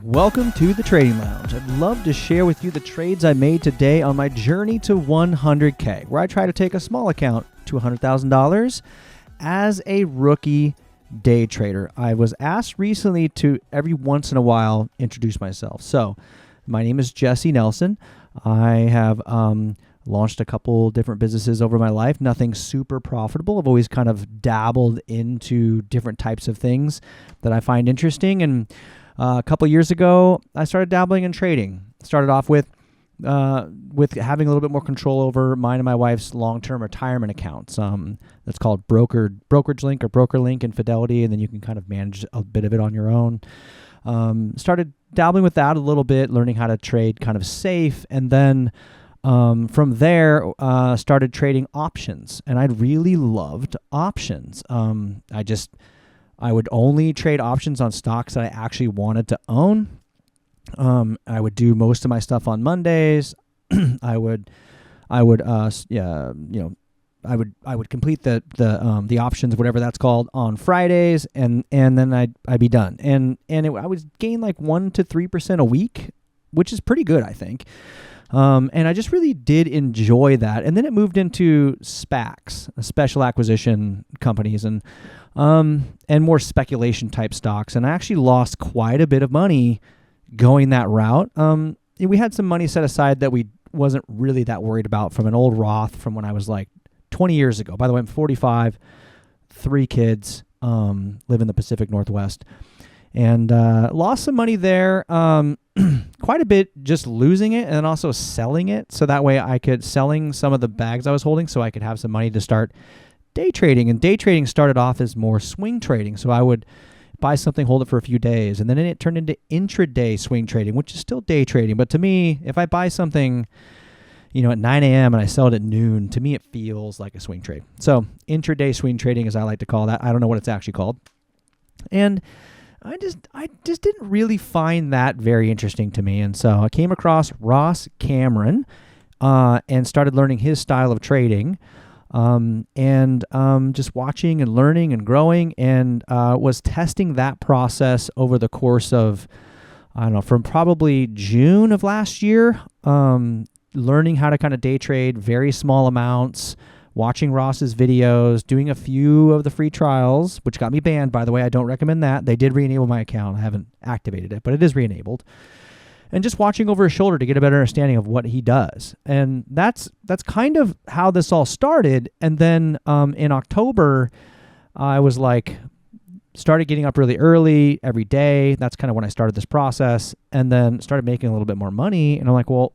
Welcome to the Trading Lounge. I'd love to share with you the trades I made today on my journey to 100K, where I try to take a small account to $100,000 as a rookie day trader. I was asked recently to every once in a while introduce myself. So my name is Jesse Nelson. I have launched a couple different businesses over my life, nothing super profitable. I've always kind of dabbled into different types of things that I find interesting. And a couple years ago, I started dabbling in trading. Started off with having a little bit more control over mine and my wife's long-term retirement accounts. That's called Brokerage Link or Broker Link in Fidelity, and then you can kind of manage a bit of it on your own. Started dabbling with that a little bit, learning how to trade kind of safe, and then from there, started trading options, and I really loved options. I would only trade options on stocks that I actually wanted to own. I would do most of my stuff on Mondays. I would complete the options, whatever that's called, on Fridays, and then I'd be done. I would gain like 1 to 3% a week, which is pretty good, I think. And I just really did enjoy that. And then it moved into SPACs, special acquisition companies, and more speculation type stocks. And I actually lost quite a bit of money going that route. We had some money set aside that we wasn't really that worried about from an old Roth from when I was like 20 years ago. By the way, I'm 45, 3 kids, live in the Pacific Northwest, and lost some money there. Quite a bit just losing it and then also selling it. So that way I could selling some of the bags I was holding so I could have some money to start day trading. And day trading started off as more swing trading. So I would buy something, hold it for a few days, and then it turned into intraday swing trading, which is still day trading. But to me, if I buy something, at 9 a.m. and I sell it at noon, to me it feels like a swing trade. So intraday swing trading, as I like to call that. I don't know what it's actually called. And I just didn't really find that very interesting to me. And so I came across Ross Cameron and started learning his style of trading, and just watching and learning and growing, and was testing that process over the course of, I don't know, from probably June of last year, learning how to kind of day trade very small amounts, watching Ross's videos, doing a few of the free trials, which got me banned, by the way. I don't recommend that. They did re-enable my account. I haven't activated it, but it is re-enabled. And just watching over his shoulder to get a better understanding of what he does. And that's kind of how this all started. And then in October, I was started getting up really early every day. That's kind of when I started this process, and then started making a little bit more money. And I'm like, well,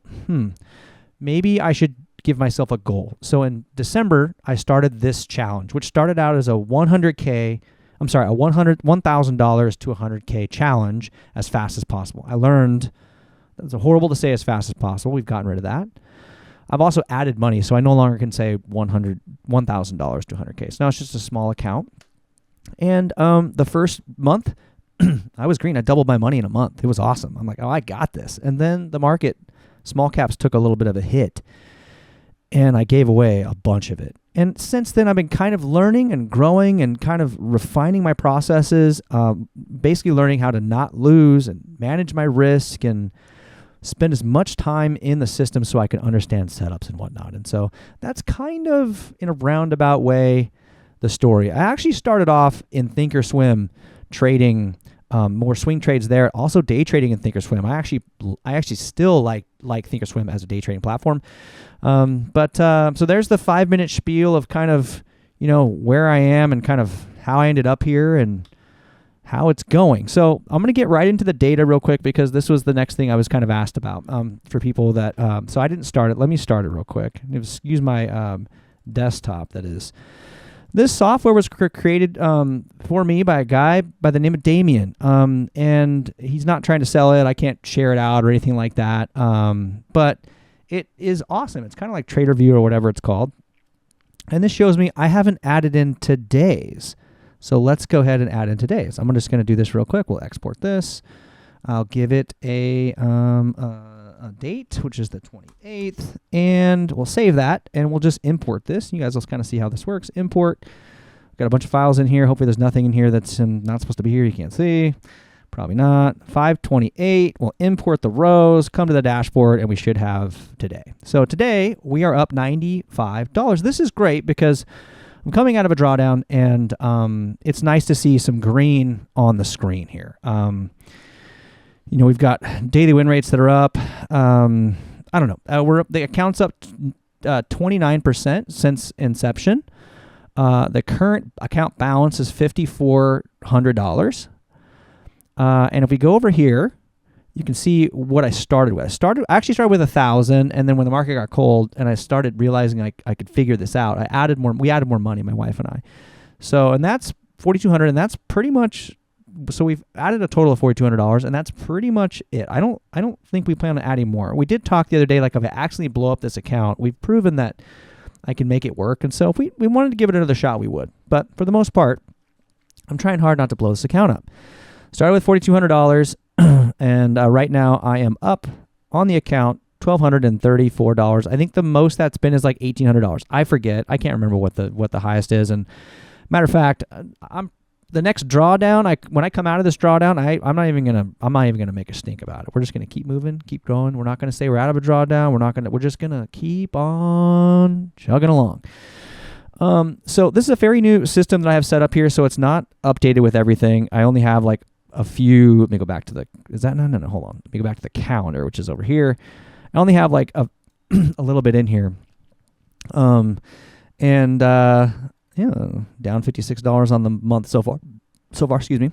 maybe I should give myself a goal. So in December, I started this challenge, which started out as a $1,000 to $100K challenge as fast as possible. I learned it's horrible to say as fast as possible. We've gotten rid of that. I've also added money, so I no longer can say $1,000 to $100K. So now it's just a small account. And the first month, I was green. I doubled my money in a month. It was awesome. I'm like, oh, I got this. And then the market, small caps, took a little bit of a hit, and I gave away a bunch of it. And since then, I've been kind of learning and growing and kind of refining my processes, basically learning how to not lose and manage my risk and spend as much time in the system so I can understand setups and whatnot. And so that's kind of, in a roundabout way, the story. I actually started off in Thinkorswim trading more swing trades there, also day trading in Thinkorswim. I actually still like Thinkorswim as a day trading platform. So there's the 5-minute spiel of kind of, where I am and kind of how I ended up here and how it's going. So I'm going to get right into the data real quick, because this was the next thing I was kind of asked about for people that, so I didn't start it. Let me start it real quick. Excuse my desktop, that is. This software was created for me by a guy by the name of Damien, and he's not trying to sell it. I can't share it out or anything like that, but it is awesome. It's kind of like TraderView or whatever it's called, and this shows me I haven't added in today's. So let's go ahead and add in today's. I'm just going to do this real quick. We'll export this. I'll give it a date, which is the 28th, and we'll save that, and we'll just import this. You guys will kind of see how this works. Import. Got a bunch of files in here. Hopefully there's nothing in here that's not supposed to be here. You can't see. Probably not. 528. We'll import the rows, come to the dashboard, and we should have today. So today we are up $95. This is great because I'm coming out of a drawdown, and it's nice to see some green on the screen here. We've got daily win rates that are up. I don't know. We're up. The account's up 29% since inception. The current account balance is $5,400. And if we go over here, you can see what I started with. I actually started with 1,000, and then when the market got cold and I started realizing I could figure this out, we added more money, my wife and I. So, and that's $4,200, and that's pretty much, so we've added a total of $4,200, and that's pretty much it. I don't think we plan on adding more. We did talk the other day, like if I actually blow up this account, we've proven that I can make it work. And so if we wanted to give it another shot, we would. But for the most part, I'm trying hard not to blow this account up. Started with $4,200, and right now I am up on the account $1,234. I think the most that's been is like $1,800. I forget. I can't remember what the highest is. And matter of fact, the next drawdown. When I come out of this drawdown, I'm not even gonna make a stink about it. We're just gonna keep moving, keep going. We're not gonna say we're out of a drawdown. We're just gonna keep on chugging along. So this is a very new system that I have set up here, so it's not updated with everything. I only have like a few. Let me go back to no, hold on. Let me go back to the calendar, which is over here. I only have like a little bit in here. Down $56 on the month so far, excuse me.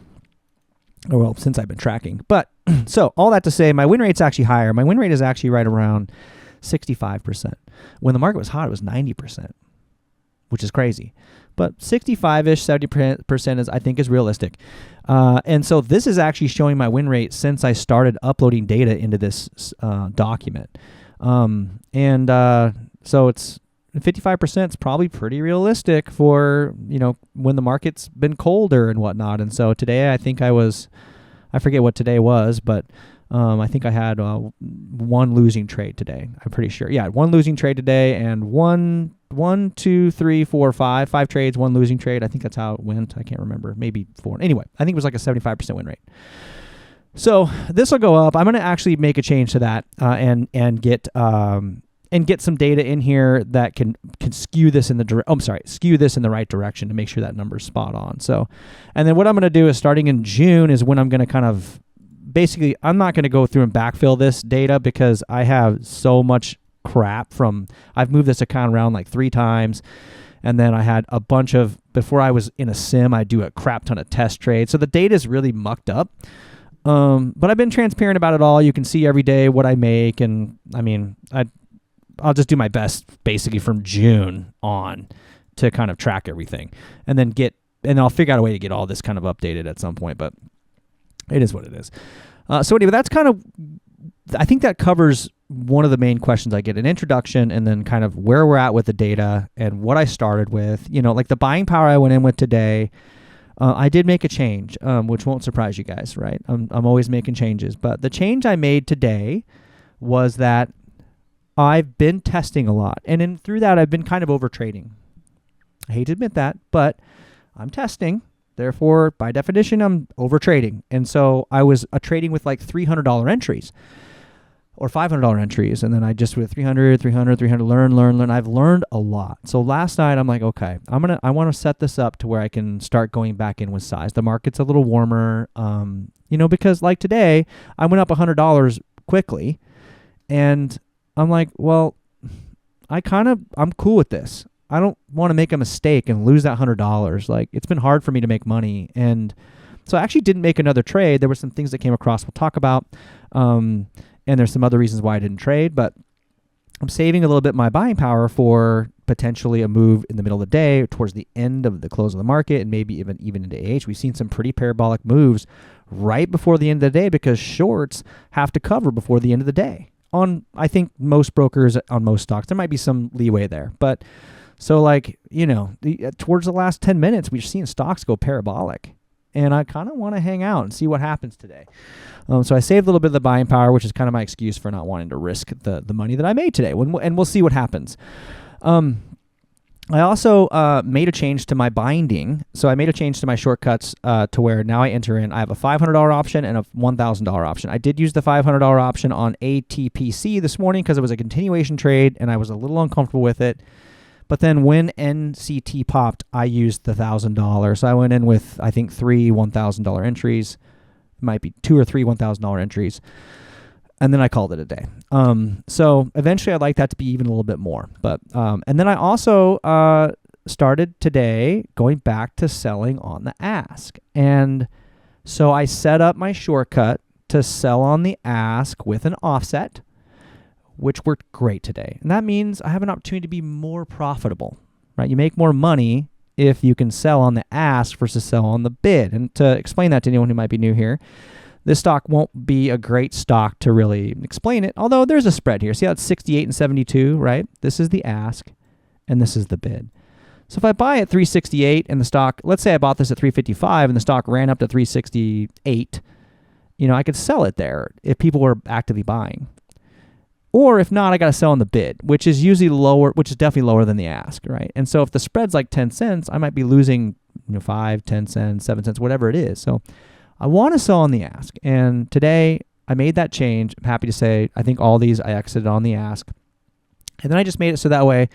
Oh, well, since I've been tracking. But so all that to say, my win rate's actually higher. My win rate is actually right around 65%. When the market was hot, it was 90%, which is crazy. But 65-ish, 70% I think is realistic. And so this is actually showing my win rate since I started uploading data into this document. So it's 55% is probably pretty realistic for, when the market's been colder and whatnot. And so today I forget what today was, but I think I had one losing trade today. I'm pretty sure. Yeah, one losing trade today, and five trades, one losing trade. I think that's how it went. I can't remember. Maybe 4. Anyway, I think it was like a 75% win rate. So this will go up. I'm going to actually make a change to that and get some data in here that can skew this in the right direction to make sure that number's spot on. So, and then what I'm going to do is starting in June is when I'm going to kind of basically, I'm not going to go through and backfill this data because I have so much crap I've moved this account around like 3 times. And then I had a bunch of, before I was in a sim, I do a crap ton of test trades. So the data is really mucked up. But I've been transparent about it all. You can see every day what I make. And I mean, I'll just do my best basically from June on to kind of track everything and then I'll figure out a way to get all this kind of updated at some point, but it is what it is. So anyway, that's I think that covers one of the main questions. I get an introduction and then kind of where we're at with the data and what I started with, like the buying power I went in with today. I did make a change, which won't surprise you guys, right? I'm always making changes, but the change I made today was that I've been testing a lot, and through that, I've been kind of over trading. I hate to admit that, but I'm testing. Therefore, by definition, I'm over trading. And so I was trading with like $300 entries or $500 entries. And then I just with 300, learn. I've learned a lot. So last night I'm like, okay, I want to set this up to where I can start going back in with size. The market's a little warmer, because like today I went up $100 quickly, and I'm like, well, I'm cool with this. I don't want to make a mistake and lose that $100. Like, it's been hard for me to make money. And so I actually didn't make another trade. There were some things that came across we'll talk about. And there's some other reasons why I didn't trade, but I'm saving a little bit of my buying power for potentially a move in the middle of the day towards the end of the close of the market, and maybe even into AH. We've seen some pretty parabolic moves right before the end of the day because shorts have to cover before the end of the day. I think most brokers on most stocks, there might be some leeway there. But so towards the last 10 minutes, we've seen stocks go parabolic. And I kind of want to hang out and see what happens today. So I saved a little bit of the buying power, which is kind of my excuse for not wanting to risk the money that I made today. And we'll see what happens. I also made a change to my binding. So I made a change to my shortcuts to where now I enter in, I have a $500 option and a $1,000 option. I did use the $500 option on ATPC this morning because it was a continuation trade and I was a little uncomfortable with it. But then when NCT popped, I used the $1,000. So I went in with, I think, 3 $1,000 entries. It might be 2 or 3 $1,000 entries. And then I called it a day. So eventually I'd like that to be even a little bit more. But and then I also started today going back to selling on the ask. And so I set up my shortcut to sell on the ask with an offset, which worked great today. And that means I have an opportunity to be more profitable, right? You make more money if you can sell on the ask versus sell on the bid. And to explain that to anyone who might be new here, this stock won't be a great stock to really explain it, although there's a spread here. See how it's 68 and 72, right? This is the ask, and this is the bid. So if I buy at 368 and the stock, let's say I bought this at 355 and the stock ran up to 368, I could sell it there if people were actively buying. Or if not, I got to sell on the bid, which is usually lower, which is definitely lower than the ask, right? And so if the spread's like 10 cents, I might be losing 5, 10 cents, 7 cents, whatever it is. So I want to sell on the ask. And today I made that change. I'm happy to say I think all these I exited on the ask. And then I just made it so that way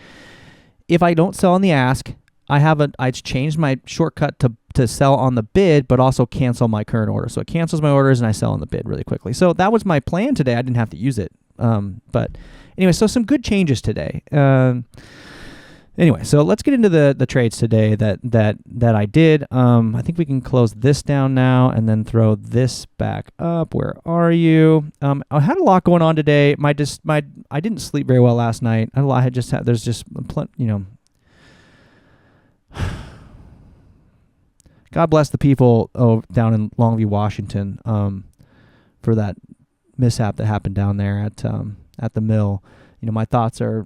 if I don't sell on the ask, I changed my shortcut to sell on the bid, but also cancel my current order. So it cancels my orders and I sell on the bid really quickly. So that was my plan today. I didn't have to use it. But anyway, so some good changes today. Anyway, so let's get into the trades today that I did. I think we can close this down now and then throw this back up. Where are you? I had a lot going on today. I didn't sleep very well last night. There's just God bless the people down in Longview, Washington, for that mishap that happened down there at the mill. My thoughts are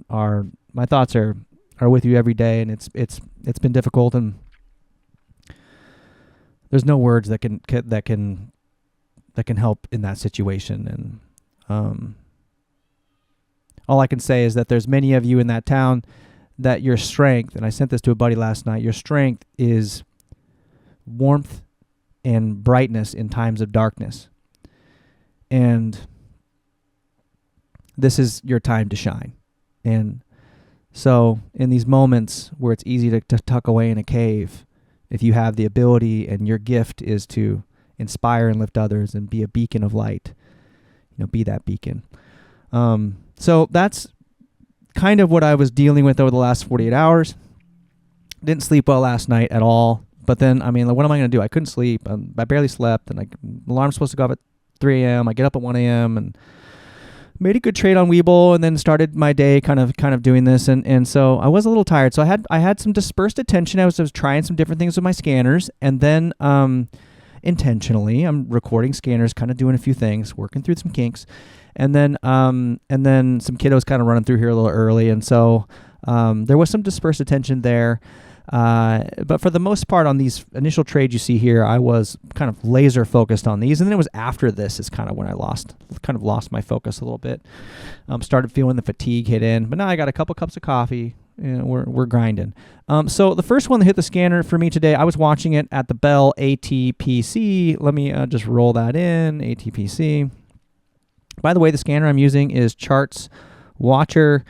with you every day, and it's been difficult, and there's no words that can help in that situation. And all I can say is that there's many of you in that town that your strength, and I sent this to a buddy last night, your strength is warmth and brightness in times of darkness. And this is your time to shine. And so in these moments where it's easy to tuck away in a cave, if you have the ability and your gift is to inspire and lift others and be a beacon of light, be that beacon. So that's kind of what I was dealing with over the last 48 hours. Didn't sleep well last night at all. But then, what am I going to do? I couldn't sleep. I barely slept, and the alarm's supposed to go up at 3 a.m. I get up at 1 a.m. and made a good trade on Webull, and then started my day kind of doing this, and so I was a little tired. So I had some dispersed attention. I was trying some different things with my scanners, and then intentionally I'm recording scanners, kind of doing a few things, working through some kinks, and then some kiddos kind of running through here a little early, and so there was some dispersed attention there. But for the most part on these initial trades you see here, I was kind of laser focused on these. And then it was after this is kind of when I lost my focus a little bit. Started feeling the fatigue hit in, but now I got a couple cups of coffee and we're grinding. So the first one that hit the scanner for me today, I was watching it at the Bell ATPC. Let me just roll that in, ATPC. By the way, the scanner I'm using is Charts Watcher.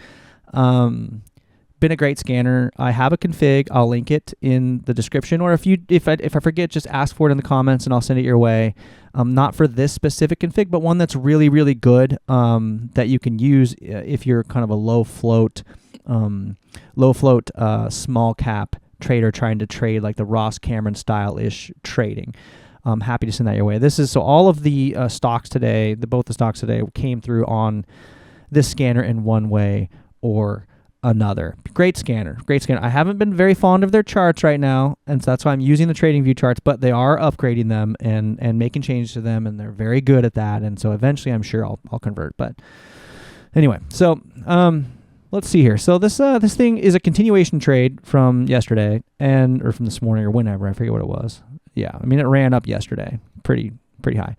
Been a great scanner. I have a config. I'll link it in the description, or if I forget, just ask for it in the comments and I'll send it your way. Not for this specific config, but one that's really, really good that you can use if you're kind of a low float, small cap trader trying to trade like the Ross Cameron style-ish trading. I'm happy to send that your way. So all of the stocks today, both the stocks today came through on this scanner in one way or another. Great scanner. I haven't been very fond of their charts right now, and so that's why I'm using the TradingView charts, but they are upgrading them and making changes to them, and they're very good at that, and so eventually I'm sure I'll convert. But anyway, so let's see here. So this thing is a continuation trade from yesterday or from this morning or whenever. I forget what it was. Yeah, it ran up yesterday pretty high.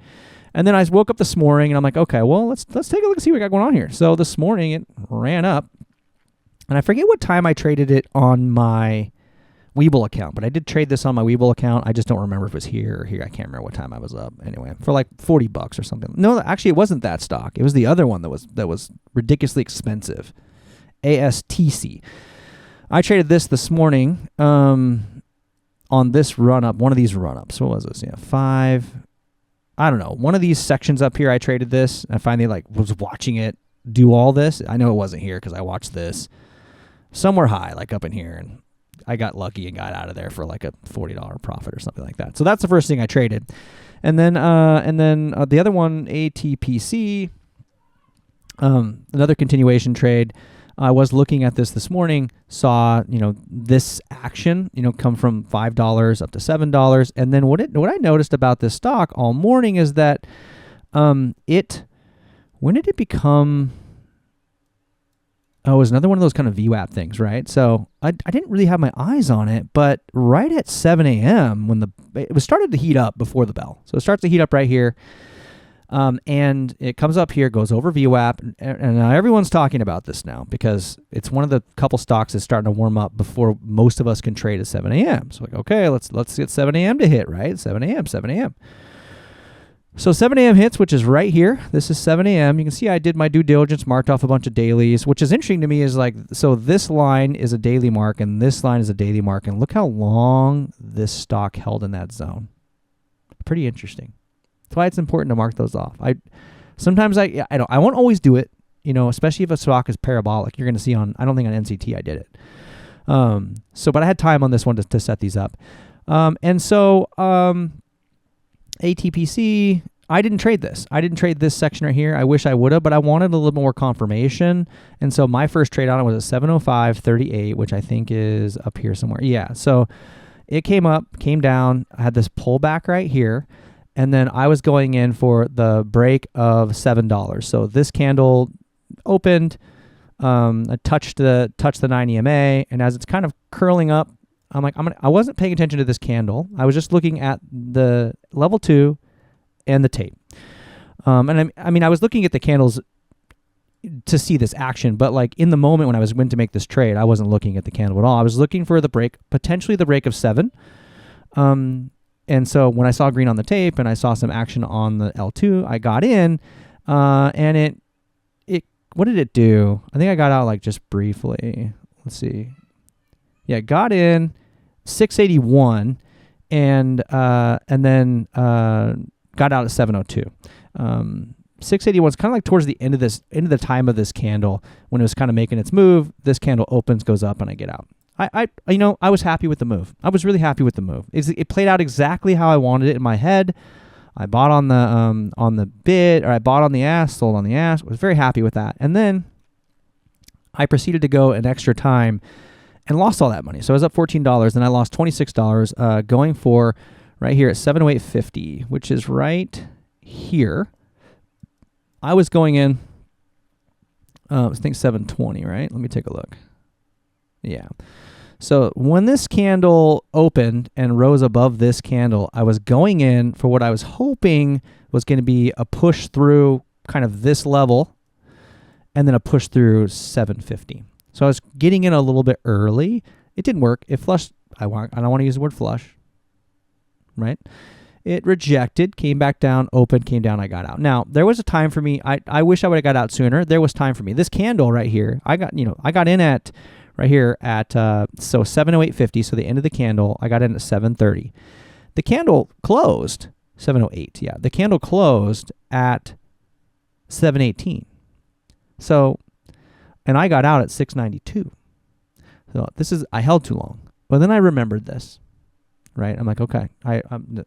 And then I woke up this morning and I'm like, okay, well, let's take a look and see what we got going on here. So this morning it ran up. And I forget what time I traded it on my Webull account, but I did trade this on my Webull account. I just don't remember if it was here or here. I can't remember what time I was up. Anyway, for like $40 or something. No, actually, it wasn't that stock. It was the other one that was ridiculously expensive. ASTC. I traded this morning on this run up. One of these run ups. What was this? Yeah, 5. I don't know. One of these sections up here. I traded this. I finally was watching it do all this. I know it wasn't here because I watched this somewhere high, like up in here, and I got lucky and got out of there for like a $40 profit or something like that. So that's the first thing I traded. And then the other one, ATPC, another continuation trade. I was looking at this morning, saw, this action, come from $5 up to $7. And then what I noticed about this stock all morning is that when did it become... Oh, it was another one of those kind of VWAP things, right? So I didn't really have my eyes on it, but right at 7 a.m. when it was started to heat up before the bell. So it starts to heat up right here, and it comes up here, goes over VWAP, and now everyone's talking about this now because it's one of the couple stocks that's starting to warm up before most of us can trade at 7 a.m. So okay, let's get 7 a.m. to hit, right? 7 a.m. So 7 a.m. hits, which is right here. This is 7 a.m. You can see I did my due diligence, marked off a bunch of dailies, which is interesting to me is so this line is a daily mark and this line is a daily mark. And look how long this stock held in that zone. Pretty interesting. That's why it's important to mark those off. I won't always do it, especially if a stock is parabolic. You're going to see I don't think on NCT I did it. But I had time on this one to set these up. ATPC, I didn't trade this. I didn't trade this section right here. I wish I would have, but I wanted a little more confirmation. And so my first trade on it was at 705.38, which I think is up here somewhere. Yeah, so it came up, came down. I had this pullback right here. And then I was going in for the break of $7. So this candle opened, I touched the 9 EMA, and as it's kind of curling up, I'm like, I wasn't paying attention to this candle. I was just looking at the level 2 and the tape. And I was looking at the candles to see this action, but like in the moment when I went to make this trade, I wasn't looking at the candle at all. I was looking for the break, potentially the break of 7. And so when I saw green on the tape and I saw some action on the L2, I got in, and it what did it do? I think I got out just briefly. Let's see. Yeah, got in 681 and then got out at 702. 681 is kind of like towards the end of the time of this candle when it was kind of making its move. This candle opens, goes up, and I get out. I was happy with the move. I was really happy with the move. It played out exactly how I wanted it in my head. I bought on the bid, or I bought on the ask, sold on the ask. I was very happy with that. And then I proceeded to go an extra time and lost all that money. So I was up $14, and I lost $26 going for right here at 708.50, which is right here. I was going in, I think 720, right? Let me take a look. Yeah. So when this candle opened and rose above this candle, I was going in for what I was hoping was going to be a push through kind of this level and then a push through 750. So I was getting in a little bit early. It didn't work. It flushed. I don't want to use the word flush, right? It rejected, came back down, opened, came down, I got out. Now, there was a time for me. I wish I would have got out sooner. There was time for me. This candle right here, I got in at right here at so 708.50, so the end of the candle, I got in at 730. The candle closed 708. Yeah, the candle closed at 718. So, and I got out at 692. So I held too long. But then I remembered this, right? I'm like, okay, I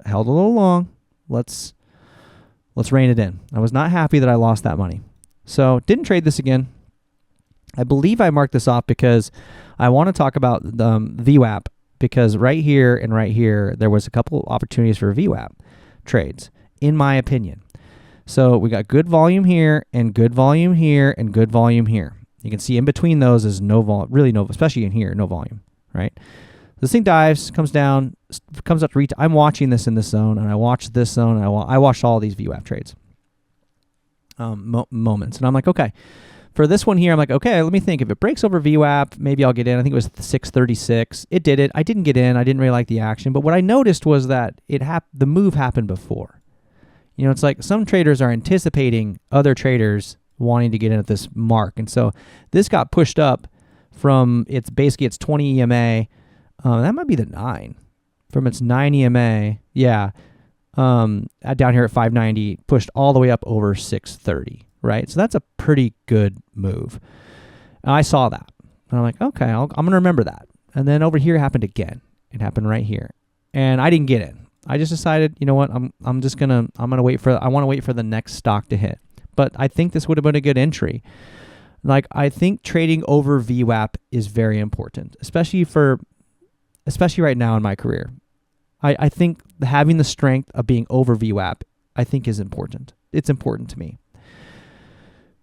held a little long. Let's rein it in. I was not happy that I lost that money. So didn't trade this again. I believe I marked this off because I want to talk about the VWAP, because right here and right here, there was a couple opportunities for VWAP trades, in my opinion. So we got good volume here and good volume here and good volume here. You can see in between those is no volume, really no, especially in here, no volume, right? This thing dives, comes down, comes up to retest. I'm watching this in this zone, and I watched this zone, and I watched all these VWAP trades moments. And I'm like, okay, For this one here, I'm like, okay, let me think. If it breaks over VWAP, maybe I'll get in. I think it was 636. It did it. I didn't get in. I didn't really like the action. But what I noticed was that the move happened before. You know, it's like some traders are anticipating other traders wanting to get in at this mark. And so this got pushed up from its 20 EMA. That might be the 9. From its 9 EMA. Yeah. Down here at 590, pushed all the way up over 630. Right? So that's a pretty good move. And I saw that. And I'm like, okay, I'm going to remember that. And then over here happened again. It happened right here. And I didn't get in. I just decided, you know what, I want to wait for the next stock to hit. But I think this would have been a good entry. Like, I think trading over VWAP is very important, especially right now in my career. I think having the strength of being over VWAP, I think is important. It's important to me.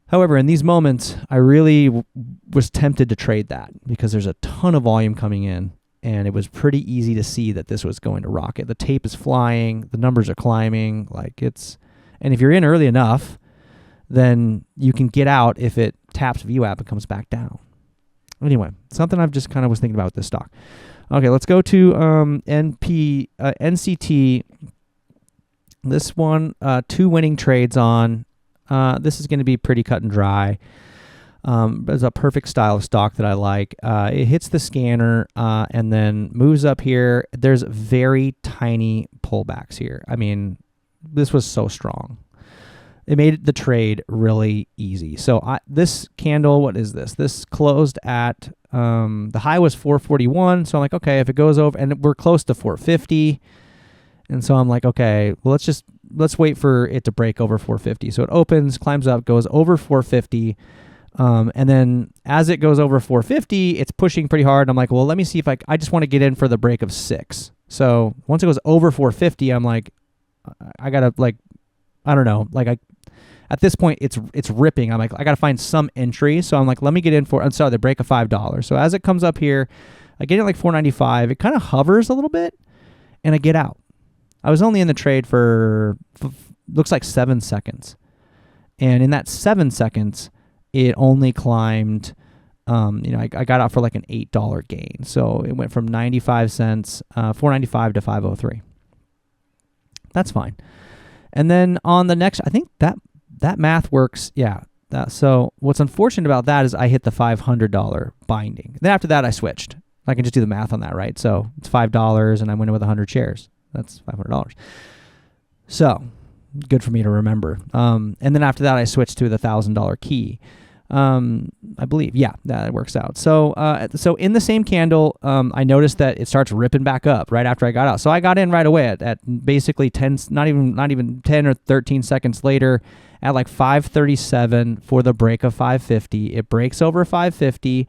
However, in these moments, I really was tempted to trade that because there's a ton of volume coming in, and it was pretty easy to see that this was going to rocket. The tape is flying, the numbers are climbing, and if you're in early enough, then you can get out if it taps VWAP and comes back down. Anyway, something I've just kind of was thinking about with this stock. Okay, let's go to NCT. This one, 2 winning trades on. This is going to be pretty cut and dry. It's a perfect style of stock that I like. It hits the scanner and then moves up here. There's very tiny pullbacks here. I mean, this was so strong. It made the trade really easy. So this candle, what is this? This closed at, the high was 441. So I'm like, okay, if it goes over, and we're close to 450. And so I'm like, okay, well, let's wait for it to break over 450. So it opens, climbs up, goes over 450. And then as it goes over 450, it's pushing pretty hard. I'm like, well, let me see if I just want to get in for the break of 6. So once it goes over 450, I'm like, I got to I don't know, at this point it's ripping. I'm like, I got to find some entry. So I'm like, let me get in for, the break of $5. So as it comes up here, I get in 495. It kind of hovers a little bit and I get out. I was only in the trade for looks like 7 seconds. And in that 7 seconds, it only climbed, I got out for an $8 gain. So it went from 95 cents, 495 to 503. That's fine. And then on the next, I think that math works. Yeah. So what's unfortunate about that is I hit the $500 binding. Then after that, I switched. I can just do the math on that, right? So it's $5 and I went in with 100 shares. That's $500. So good for me to remember. And then after that, I switched to the $1,000 key. I believe, yeah, that works out. So in the same candle, I noticed that it starts ripping back up right after I got out. So I got in right away at basically 10, not even 10 or 13 seconds later at 537 for the break of 550. It breaks over 550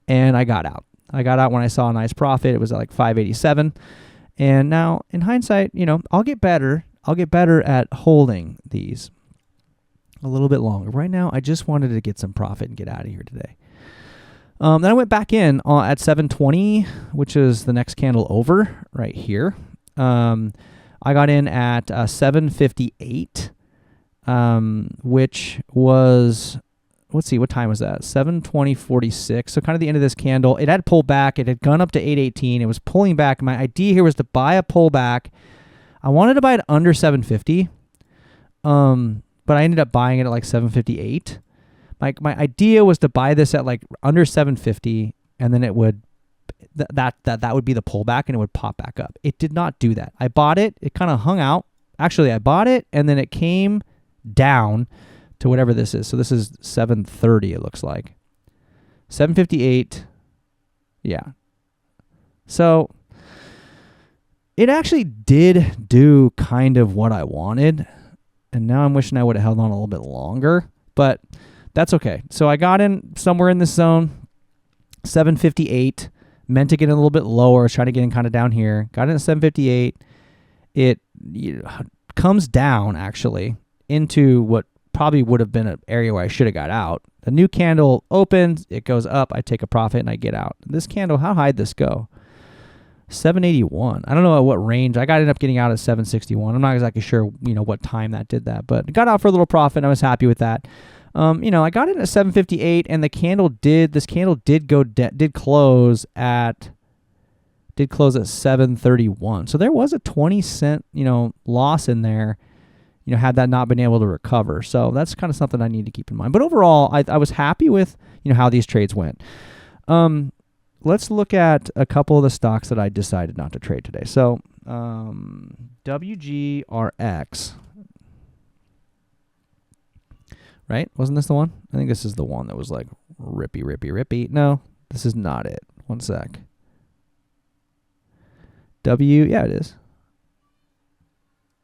and I got out. I got out when I saw a nice profit. It was at 587. And now in hindsight, I'll get better. I'll get better at holding these a little bit longer. Right now, I just wanted to get some profit and get out of here today. Then I went back in at 720, which is the next candle over right here. I got in at 758, which was, let's see, what time was that? 7:20:46. So kind of the end of this candle. It had pulled back. It had gone up to 818. It was pulling back. My idea here was to buy a pullback. I wanted to buy it under 750. But I ended up buying it at 758. My idea was to buy this at under 750, and then it would that would be the pullback, and it would pop back up. It did not do that. I bought it. It kind of hung out. Actually, I bought it, and then it came down to whatever this is. So this is 730. It looks like 758. Yeah. So it actually did do kind of what I wanted. And now I'm wishing I would have held on a little bit longer, but that's okay. So I got in somewhere in this zone, 758, meant to get in a little bit lower. I was trying to get in kind of down here. Got in at 758. It comes down actually into what probably would have been an area where I should have got out. The new candle opens, it goes up, I take a profit and I get out. This candle, how high did this go? 781. I don't know at what range. I ended up getting out at 761. I'm not exactly sure, what time that did that, but got out for a little profit. And I was happy with that. I got in at 758, and this candle did close at 731. So there was a 20-cent, loss in there, had that not been able to recover. So that's kind of something I need to keep in mind. But overall, I was happy with, how these trades went. Let's look at a couple of the stocks that I decided not to trade today. So WGRX, right? Wasn't this the one? I think this is the one that was like rippy. No, this is not it. One sec. Yeah, it is.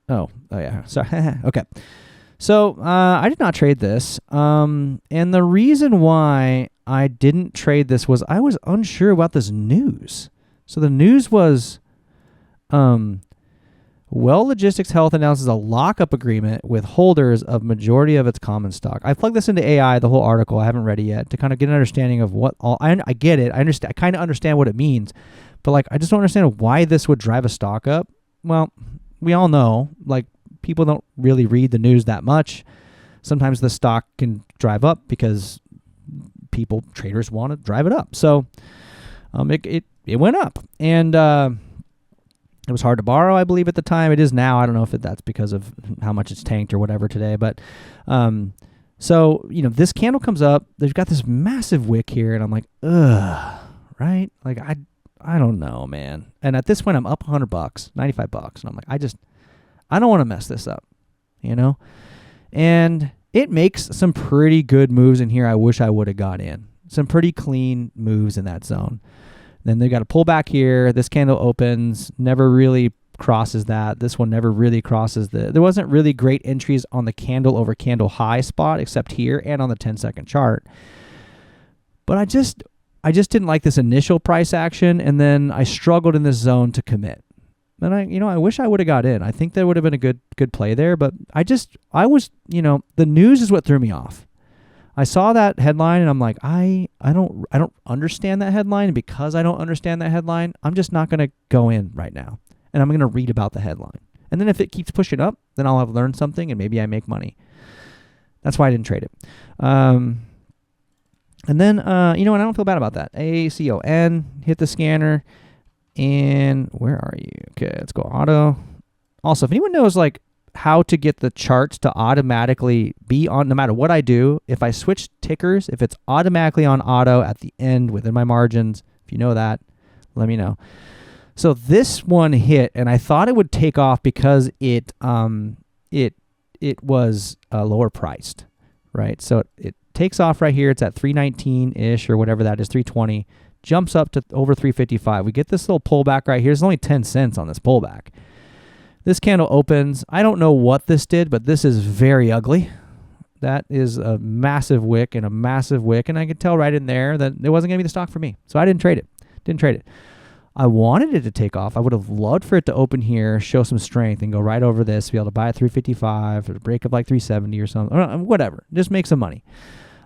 Oh yeah. Sorry. Okay. So I did not trade this. And the reason why I didn't trade this was I was unsure about this news. So the news was, Well Logistics Health announces a lockup agreement with holders of majority of its common stock. I plugged this into AI, the whole article. I haven't read it yet to kind of get an understanding of what all. I get it. I understand. I kind of understand what it means, but I just don't understand why this would drive a stock up. Well, we all know, people don't really read the news that much. Sometimes the stock can drive up because traders want to drive it up. So it went up, and it was hard to borrow, I believe, at the time. It is now. I don't know if that's because of how much it's tanked or whatever today. But so this candle comes up. They've got this massive wick here, and I'm like, ugh, right? I don't know, man. And at this point, I'm up $100, $95, and I'm like, I don't want to mess this up, And it makes some pretty good moves in here. I wish I would have got in. Some pretty clean moves in that zone. Then they got a pullback here. This candle opens, never really crosses that. This one never really crosses there wasn't really great entries on the candle over candle high spot except here and on the 10-second chart. But I just didn't like this initial price action, and then I struggled in this zone to commit. And I wish I would have got in. I think that would have been a good play there, but I was, the news is what threw me off. I saw that headline and I'm like, I don't understand that headline. And because I don't understand that headline, I'm just not going to go in right now. And I'm going to read about the headline. And then if it keeps pushing up, then I'll have learned something and maybe I make money. That's why I didn't trade it. And then, and I don't feel bad about that. AACON, hit the scanner. And where are you? Okay, let's go auto. Also, if anyone knows how to get the charts to automatically be on, no matter what I do, if I switch tickers, if it's automatically on auto at the end within my margins, if you know that, let me know. So this one hit, and I thought it would take off because it was lower priced, right? So it takes off right here. It's at 319-ish or whatever that is, 320. Jumps up to over 355. We get this little pullback right here. There's only 10 cents on this pullback. This candle opens. I don't know what this did, but this is very ugly. That is a massive wick and a massive wick, and I could tell right in there that it wasn't going to be the stock for me. So I didn't trade it. I wanted it to take off. I would have loved for it to open here, show some strength, and go right over this, be able to buy at 355 or break up 370 or something. Or whatever. Just make some money.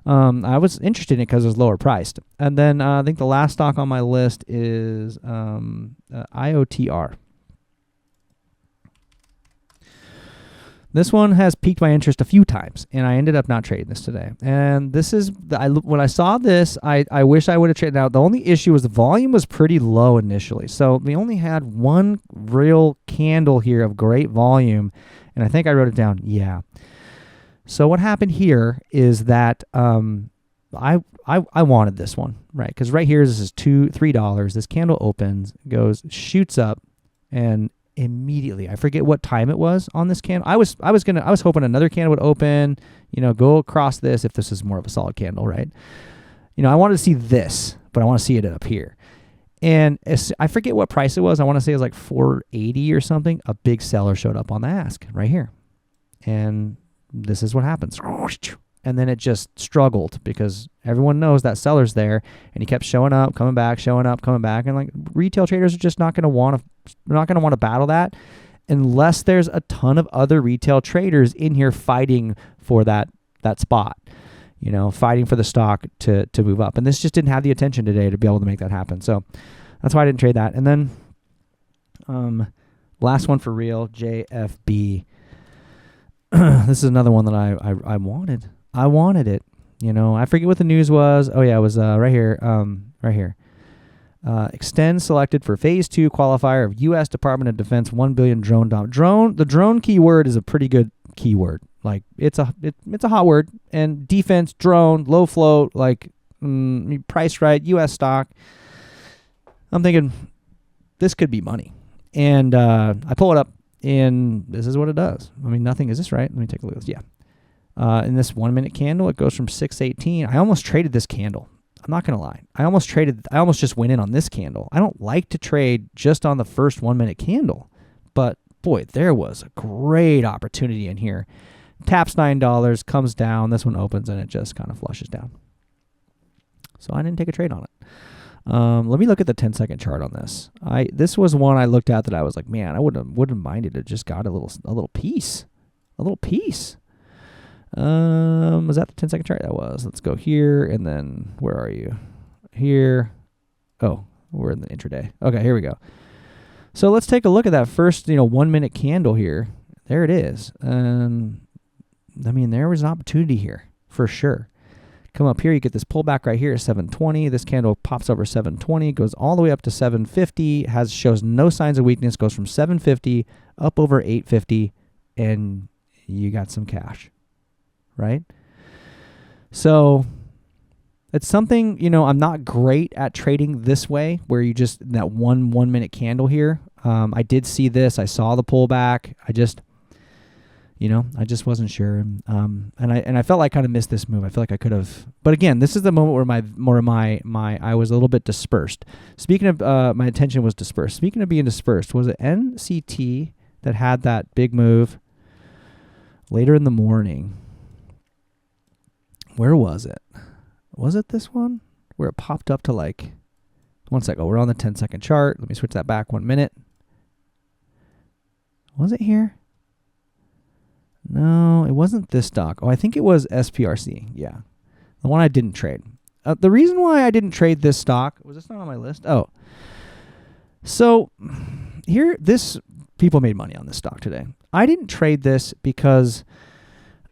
I was interested in it because it was lower priced. And then I think the last stock on my list is IOTR. This one has piqued my interest a few times, and I ended up not trading this today. And this is, when I saw this, I wish I would have traded. Now, the only issue was the volume was pretty low initially. So we only had one real candle here of great volume, and I think I wrote it down. Yeah. So what happened here is that I wanted this one, right? Because right here, this is $3. This candle opens, shoots up, and immediately, I forget what time it was on this candle. I was hoping another candle would open, go across this if this is more of a solid candle, right? I wanted to see this, but I want to see it up here. And I forget what price it was. I want to say it was like $4.80 or something. A big seller showed up on the ask right here, and this is what happens. And then it just struggled because everyone knows that seller's there, and he kept showing up, coming back, and retail traders are just not going to want to battle that unless there's a ton of other retail traders in here fighting for that spot, fighting for the stock to move up. And this just didn't have the attention today to be able to make that happen. So that's why I didn't trade that. And then last one for real, JFB. This is another one that I wanted. I wanted it. I forget what the news was. Oh yeah, it was right here. Right here. Extend selected for phase 2 qualifier of U.S. Department of Defense 1 billion drone dom. The drone keyword is a pretty good keyword. Like it's a hot word. And defense, drone, low float, like priced right, U.S. stock. I'm thinking this could be money. And I pull it up, and this is what it does. I mean, nothing. Is this right? Let me take a look at this. Yeah. In this 1 minute candle, it goes from 618. I almost traded this candle. I'm not going to lie. I almost just went in on this candle. I don't like to trade just on the first 1 minute candle. But boy, there was a great opportunity in here. Taps $9, comes down. This one opens, and it just kind of flushes down. So I didn't take a trade on it. Let me look at the 10-second chart on this. This was one I looked at that I was like, man, I wouldn't minded. It just got a little piece. Was that the 10-second chart? That was. Let's go here, and then where are you? Here. Oh, we're in the intraday. Okay, here we go. So let's take a look at that first, 1 minute candle here. There it is. I mean, there was an opportunity here for sure. Come up here, you get this pullback right here at 720. This candle pops over 720, goes all the way up to 750, shows no signs of weakness, goes from 750 up over 850, and you got some cash, right? So it's something, I'm not great at trading this way, where you just, that 1 minute candle here. I did see this. I saw the pullback. I just wasn't sure. And I felt like I kind of missed this move. I feel like I could have. But again, this is the moment where I was a little bit dispersed. Speaking of, my attention was dispersed. Speaking of being dispersed, was it NCT that had that big move later in the morning? Where was it? Was it this one? Where it popped up to like, one second. Oh, we're on the 10-second chart. Let me switch that back 1 minute. Was it here? No, it wasn't this stock. Oh, I think it was SPRC. Yeah. The one I didn't trade. The reason why I didn't trade this stock, was this not on my list? Oh. So here, people made money on this stock today. I didn't trade this because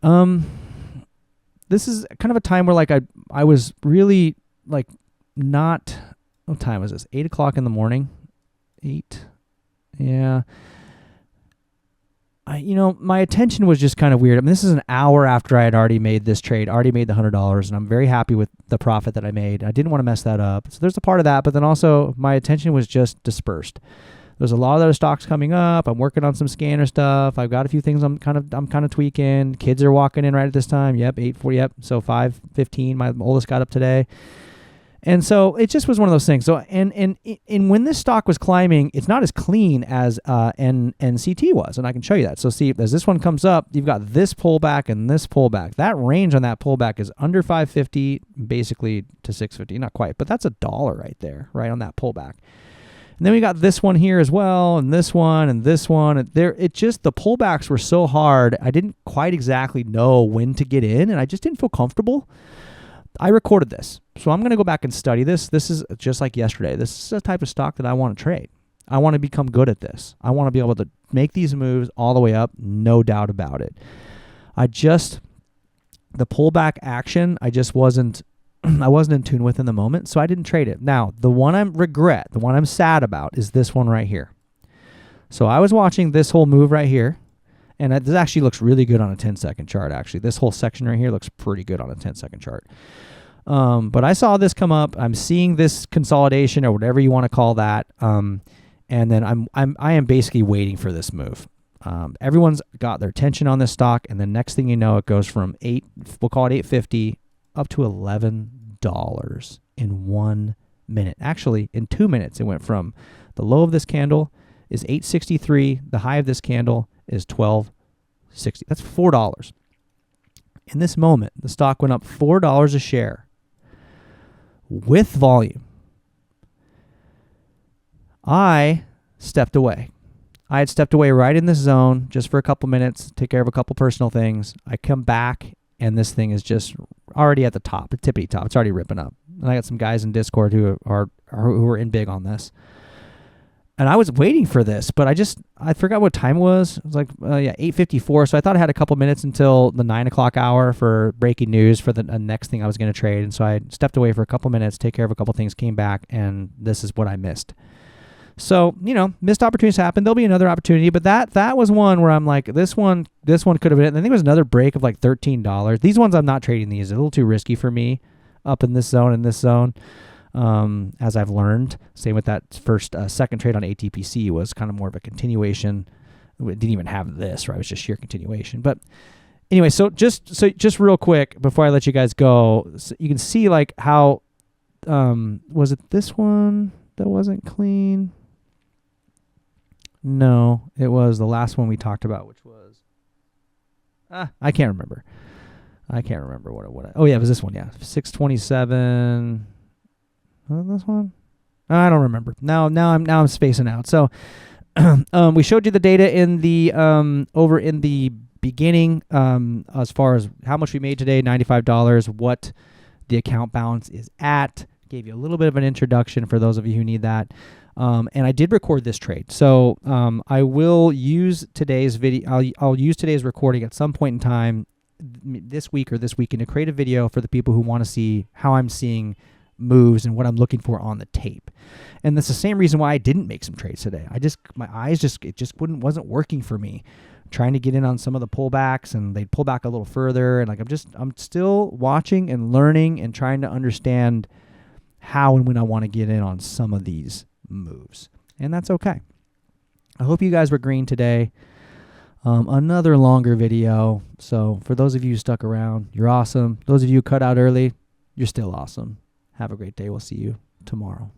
this is kind of a time where like I was really like not, what time was this? 8 o'clock in the morning? 8? Yeah. My attention was just kind of weird. I mean, this is an hour after I had already made this trade, already made the $100, and I'm very happy with the profit that I made. I didn't want to mess that up. So there's a part of that, but then also my attention was just dispersed. There's a lot of other stocks coming up. I'm working on some scanner stuff. I've got a few things I'm kind of tweaking. Kids are walking in right at this time. Yep, 8:40. Yep. So 5:15. My oldest got up today. And so it just was one of those things. So and when this stock was climbing, it's not as clean as NCT was, and I can show you that. So see, as this one comes up, you've got this pullback and this pullback. That range on that pullback is under 550, basically to 650, not quite, but that's $1 right there, right on that pullback. And then we got this one here as well, and this one, and this one. And the pullbacks were so hard, I didn't quite exactly know when to get in, and I just didn't feel comfortable. I recorded this, so I'm going to go back and study this. This is just like yesterday. This is a type of stock that I want to trade. I want to become good at this. I want to be able to make these moves all the way up, no doubt about it. The pullback action, I wasn't in tune with in the moment, so I didn't trade it. Now, the one I'm sad about is this one right here. So I was watching this whole move right here, and this actually looks really good on a 10-second chart, actually. This whole section right here looks pretty good on a 10-second chart. But I saw this come up. I'm seeing this consolidation or whatever you want to call that. And then I am basically waiting for this move. Everyone's got their attention on this stock, and the next thing you know, it goes from we'll call it 850 up to $11 in 1 minute. Actually, in 2 minutes, it went from the low of this candle is 863. The high of this candle is 1260. That's $4. In this moment, the stock went up $4 a share with volume. I stepped away. I had stepped away right in this zone just for a couple minutes, take care of a couple personal things. I come back, and this thing is just already at the top, the tippity top. It's already ripping up. And I got some guys in Discord who are in big on this. And I was waiting for this, but I forgot what time it was. It was like 8:54. So I thought I had a couple minutes until the 9 o'clock hour for breaking news for the next thing I was going to trade. And so I stepped away for a couple minutes, take care of a couple things, came back, and this is what I missed. So, missed opportunities happen. There'll be another opportunity, but that was one where I'm like, this one could have been. I think it was another break of like $13. These ones I'm not trading these. They're a little too risky for me up in this zone and this zone. As I've learned. Same with that second trade on ATPC was kind of more of a continuation. It didn't even have this, right? It was just sheer continuation. But anyway, so just real quick before I let you guys go, so you can see like how, was it this one that wasn't clean? No, it was the last one we talked about, which was, I can't remember. Oh yeah, it was this one. Yeah. 627. This one? I don't remember. Now I'm spacing out. So we showed you the data in the over in the beginning as far as how much we made today, $95, what the account balance is at. Gave you a little bit of an introduction for those of you who need that. And I did record this trade. So I will use today's video. I'll use today's recording at some point in time this week or this weekend to create a video for the people who want to see how I'm seeing moves and what I'm looking for on the tape. And that's the same reason why I didn't make some trades today. My eyes wasn't working for me. Trying to get in on some of the pullbacks, and they'd pull back a little further, and I'm still watching and learning and trying to understand how and when I want to get in on some of these moves. And that's okay. I hope you guys were green today. Another longer video. So for those of you who stuck around, you're awesome. Those of you who cut out early, you're still awesome. Have a great day. We'll see you tomorrow.